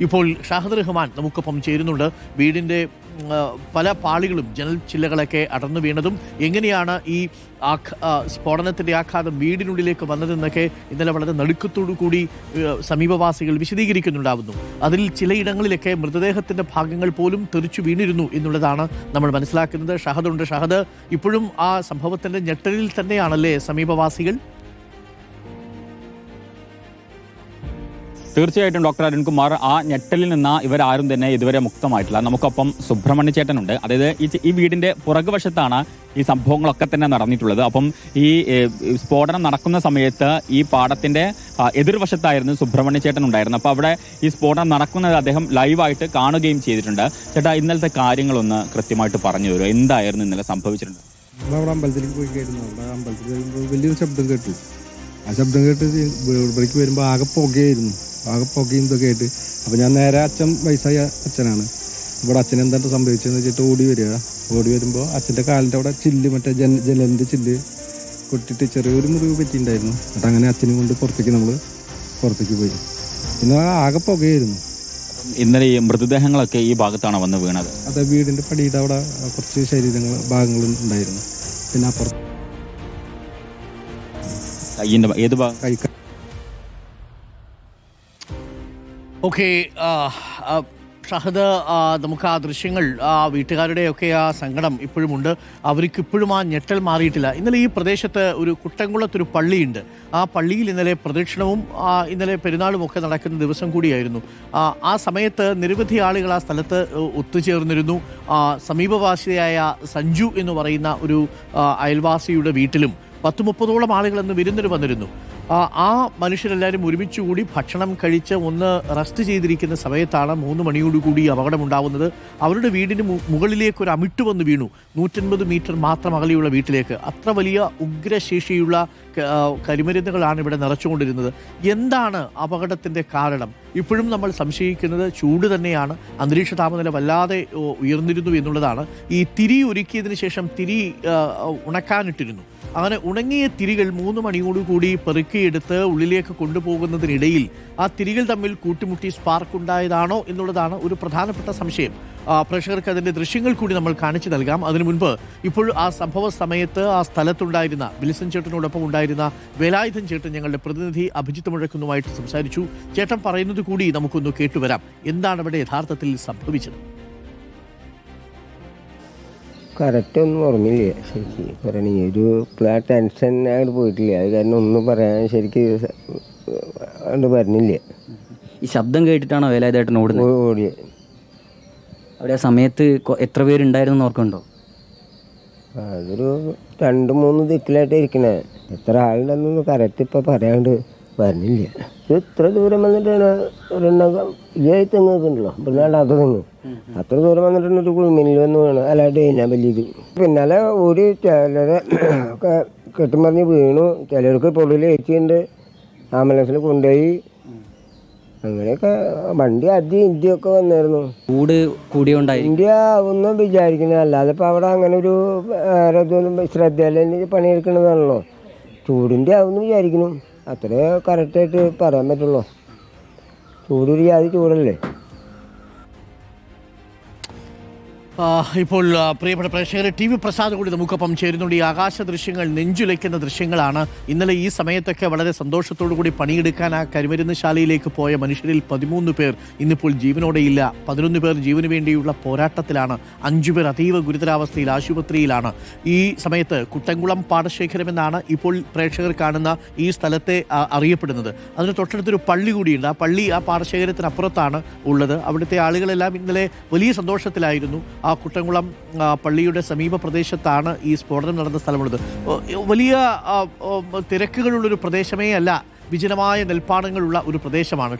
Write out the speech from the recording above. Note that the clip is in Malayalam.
ഇപ്പോൾ ഷാഹിദ് റഹ്മാൻ നമുക്കൊപ്പം ചേരുന്നുണ്ട്. വീടിൻ്റെ പല പാളികളും ജനൽ ചില്ലകളൊക്കെ അടർന്നു വീണതും എങ്ങനെയാണ് ഈ സ്ഫോടനത്തിൻ്റെ ആഘാതം വീടിനുള്ളിലേക്ക് വന്നതെന്നൊക്കെ ഇന്നലെ വളരെ നടുക്കത്തോടു കൂടി സമീപവാസികൾ വിശദീകരിക്കുന്നുണ്ടാവുന്നു. അതിൽ ചിലയിടങ്ങളിലൊക്കെ മൃതദേഹത്തിൻ്റെ ഭാഗങ്ങൾ പോലും തെറിച്ചു വീണിരുന്നു എന്നുള്ളതാണ് നമ്മൾ മനസ്സിലാക്കുന്നത്. ഷഹദുണ്ട്. ഷഹദ്, ഇപ്പോഴും ആ സംഭവത്തിൻ്റെ ഞെട്ടലിൽ തന്നെയാണല്ലേ സമീപവാസികൾ? തീർച്ചയായിട്ടും ഡോക്ടർ അരുൺകുമാർ, ആ ഞെട്ടലിൽ നിന്ന് ഇവരാരും തന്നെ ഇതുവരെ മുക്തമായിട്ടില്ല. നമുക്കൊപ്പം സുബ്രഹ്മണ്യ ചേട്ടനുണ്ട്. അതായത് ഈ വീടിന്റെ പുറകുവശത്താണ് ഈ സംഭവങ്ങളൊക്കെ തന്നെ നടന്നിട്ടുള്ളത്. അപ്പം ഈ സ്ഫോടനം നടക്കുന്ന സമയത്ത് ഈ പാടത്തിന്റെ എതിർവശത്തായിരുന്നു സുബ്രഹ്മണ്യ ചേട്ടൻ ഉണ്ടായിരുന്നത്. അപ്പോൾ അവിടെ ഈ സ്ഫോടനം നടക്കുന്നത് അദ്ദേഹം ലൈവായിട്ട് കാണുകയും ചെയ്തിട്ടുണ്ട്. ചേട്ടാ, ഇന്നലത്തെ കാര്യങ്ങളൊന്ന് കൃത്യമായിട്ട് പറഞ്ഞു തരുമോ? എന്തായിരുന്നു ഇന്നലെ സംഭവിച്ചിട്ടുണ്ട്? നമ്മളവിടെ അമ്പലത്തിലേക്ക് പോയി കയറുന്നു. അവിടെ അമ്പലത്തിൽ കഴിയുമ്പോൾ വലിയൊരു ശബ്ദം കേട്ടു. ആ ശബ്ദം കേട്ട് ഇവിടേക്ക് വരുമ്പോൾ ആകെ പുകയായിരുന്നു. ആകെ പുകയും ഇതൊക്കെ ആയിട്ട് അപ്പോൾ ഞാൻ നേരെ അച്ഛൻ വയസ്സായ അച്ഛനാണ്. ഇവിടെ അച്ഛൻ എന്താണ് സംഭവിച്ചതെന്ന് വെച്ചിട്ട് ഓടി വരുമ്പോൾ അച്ഛൻ്റെ കാലിൻ്റെ അവിടെ ചില്ല്, മറ്റേ ജനലിൻ്റെ ചില്ല് കൊട്ടിട്ട് ചെറിയൊരു മുറിവ് പറ്റിയിട്ടുണ്ടായിരുന്നു. എന്നിട്ട് അങ്ങനെ അച്ഛനും കൊണ്ട് പുറത്തേക്ക് പോയി. പിന്നെ ആകെ പുകയായിരുന്നു. ഇന്നലെ ഈ മൃതദേഹങ്ങളൊക്കെ ഈ ഭാഗത്താണ് വന്ന് വീണത്. അതെ, വീടിൻ്റെ പടിയുടെ അവിടെ കുറച്ച് ഭാഗങ്ങളും ഉണ്ടായിരുന്നു. പിന്നെ അപ്പുറത്ത് കയ്യിൻ്റെ ഏത് ഭാഗം? ഓക്കെ ഷഹദ്, നമുക്ക് ആ ദൃശ്യങ്ങൾ, ആ വീട്ടുകാരുടെയൊക്കെ ആ സങ്കടം ഇപ്പോഴുമുണ്ട്. അവർക്ക് ഇപ്പോഴും ആ ഞെട്ടൽ മാറിയിട്ടില്ല. ഇന്നലെ ഈ പ്രദേശത്ത് ഒരു കുട്ടംകുളത്തൊരു പള്ളിയുണ്ട്. ആ പള്ളിയിൽ ഇന്നലെ പ്രദക്ഷിണവും ഇന്നലെ പെരുന്നാളും ഒക്കെ നടക്കുന്ന ദിവസം കൂടിയായിരുന്നു. ആ സമയത്ത് നിരവധി ആളുകൾ ആ സ്ഥലത്ത് ഒത്തുചേർന്നിരുന്നു. സമീപവാസിയായ സഞ്ജു എന്ന് പറയുന്ന ഒരു അയൽവാസിയുടെ വീട്ടിലും 10-30ഓളം ആളുകൾ അന്ന് വിരുന്നിന് വന്നിരുന്നു. ആ മനുഷ്യരെല്ലാവരും ഒരുമിച്ചുകൂടി ഭക്ഷണം കഴിച്ച് ഒന്ന് റെസ്റ്റ് ചെയ്തിരിക്കുന്ന സമയത്താണ് 3 മണിയോടുകൂടി അപകടമുണ്ടാവുന്നത്. അവരുടെ വീടിന് മുകളിലേക്ക് ഒരു അമിട്ട് വന്ന് വീണു. 150 മീറ്റർ മാത്രം അകലെയുള്ള വീട്ടിലേക്ക്. അത്ര വലിയ ഉഗ്രശേഷിയുള്ള കരിമരുന്നുകളാണ് ഇവിടെ നിറച്ചുകൊണ്ടിരുന്നത്. എന്താണ് അപകടത്തിൻ്റെ കാരണം? ഇപ്പോഴും നമ്മൾ സംശയിക്കുന്നത് ചൂട് തന്നെയാണ്. അന്തരീക്ഷ താപനില വല്ലാതെ ഉയർന്നിരുന്നു എന്നുള്ളതാണ്. ഈ തിരി ഒരുക്കിയതിന് ശേഷം തിരി ഉണക്കാനിട്ടിരുന്നു. അങ്ങനെ ഉണങ്ങിയ തിരികൾ 3 മണിയോടുകൂടി പെറുക്കിയെടുത്ത് ഉള്ളിലേക്ക് കൊണ്ടുപോകുന്നതിനിടയിൽ ആ തിരികൾ തമ്മിൽ കൂട്ടിമുട്ടി സ്പാർക്ക് ഉണ്ടായതാണോ എന്നുള്ളതാണ് ഒരു പ്രധാനപ്പെട്ട സംശയം. പ്രേക്ഷകർക്ക് അതിൻ്റെ ദൃശ്യങ്ങൾ കൂടി നമ്മൾ കാണിച്ചു നൽകാം. അതിനു മുൻപ് ഇപ്പോൾ ആ സംഭവ സമയത്ത് ആ സ്ഥലത്തുണ്ടായിരുന്ന വിൽസൺ ചേട്ടനോടൊപ്പം ഉണ്ടായിരുന്ന വേലായുധൻ ചേട്ടൻ ഞങ്ങളുടെ പ്രതിനിധി അഭിജിത്ത് മുഴക്കുന്നുമായിട്ട് സംസാരിച്ചു. ചേട്ടൻ പറയുന്നത് കൂടി നമുക്കൊന്ന് കേട്ടുവരാം. എന്താണ് ഇവിടെ യഥാർത്ഥത്തിൽ സംഭവിച്ചത്? കറക്റ്റ് ഒന്നും ഓർമ്മയില്ല ശരിക്കും പറയണേ. ഒരു ടെൻഷൻ അങ്ങോട്ട് പോയിട്ടില്ല. അത് കാരണം ഒന്നും പറയാൻ ശരിക്കും അങ്ങോട്ട് പറഞ്ഞില്ല. ഈ ശബ്ദം കേട്ടിട്ടാണോ വേലായുധേട്ടൻ ഓടിയത്? അവിടെ ആ സമയത്ത് എത്ര പേരുണ്ടായിരുന്നു ഓർക്കുന്നുണ്ടോ? അതൊരു 2-3 ദിക്കിലായിട്ട് ഇരിക്കണേ. എത്ര ആളുണ്ടെന്നൊന്നും കറക്റ്റ് ഇപ്പം പറയാണ്ട് പറഞ്ഞില്ല. ഇത്ര ദൂരം വന്നിട്ടാണ് ഒരെണ്ണം ഈ തെങ്ങൊക്കെ ഉണ്ടല്ലോ, ഇവിടുന്നാണ്ട് അത് തെങ്ങ് അത്ര ദൂരം വന്നിട്ടാണ് ഒരു കുഴിമിനിൽ വന്ന് വീണു. അല്ലാണ്ട് കഴിഞ്ഞാൽ വലിയത്. പിന്നാലെ ഓടി ചിലരെ കെട്ടുമറിഞ്ഞ് വീണു. ചിലർക്ക് പൊള്ളിൽ ഏച്ചിയുണ്ട്. ആംബുലൻസിൽ കൊണ്ടുപോയി. അങ്ങനെയൊക്കെ വണ്ടി ഇന്ത്യയൊക്കെ വന്നായിരുന്നു. ചൂട് കൂടിയോണ്ടായി ഇന്ത്യ ഒന്നും വിചാരിക്കുന്നത്. അല്ലാതെ ഇപ്പം അവിടെ അങ്ങനെ ഒരു ആരോഗ്യം ശ്രദ്ധയിൽ പണിയെടുക്കണതാണല്ലോ. ചൂടിൻ്റെ ആവുമെന്ന് വിചാരിക്കുന്നു. അത്രേ കറക്റ്റായിട്ട് പറയാൻ പറ്റുള്ളൂ. ചൂടൊരു ജാതി ചൂടല്ലേ. ഇപ്പോൾ പ്രിയപ്പെട്ട പ്രേക്ഷകരെ, ടി വി പ്രസാദ് കൂടി നമുക്കൊപ്പം ചേരുന്നുണ്ട്. ഈ ആകാശ ദൃശ്യങ്ങൾ നെഞ്ചുലയ്ക്കുന്ന ദൃശ്യങ്ങളാണ്. ഇന്നലെ ഈ സമയത്തൊക്കെ വളരെ സന്തോഷത്തോടു കൂടി പണിയെടുക്കാൻ ആ കരിമരുന്ന് ശാലയിലേക്ക് പോയ മനുഷ്യരിൽ 13 പേർ ഇന്നിപ്പോൾ ജീവനോടെയില്ല. 11 പേർ ജീവന് വേണ്ടിയുള്ള പോരാട്ടത്തിലാണ്. 5 പേർ അതീവ ഗുരുതരാവസ്ഥയിൽ ആശുപത്രിയിലാണ്. ഈ സമയത്ത് കുട്ടംകുളം പാടശേഖരമെന്നാണ് ഇപ്പോൾ പ്രേക്ഷകർ കാണുന്ന ഈ സ്ഥലത്തെ അറിയപ്പെടുന്നത്. അതിന് തൊട്ടടുത്തൊരു പള്ളി കൂടിയുണ്ട്. ആ പള്ളി ആ പാടശേഖരത്തിനപ്പുറത്താണ് ഉള്ളത്. അവിടുത്തെ ആളുകളെല്ലാം ഇന്നലെ വലിയ സന്തോഷത്തിലായിരുന്നു. ആ കുട്ടംകുളം പള്ളിയുടെ സമീപ പ്രദേശത്താണ് ഈ സ്ഫോടനം നടന്ന സ്ഥലമുള്ളത്. വലിയ തിരക്കുകളുള്ളൊരു പ്രദേശമേ അല്ല, വിജനമായ നെൽപ്പാടങ്ങളുള്ള ഒരു പ്രദേശമാണ്.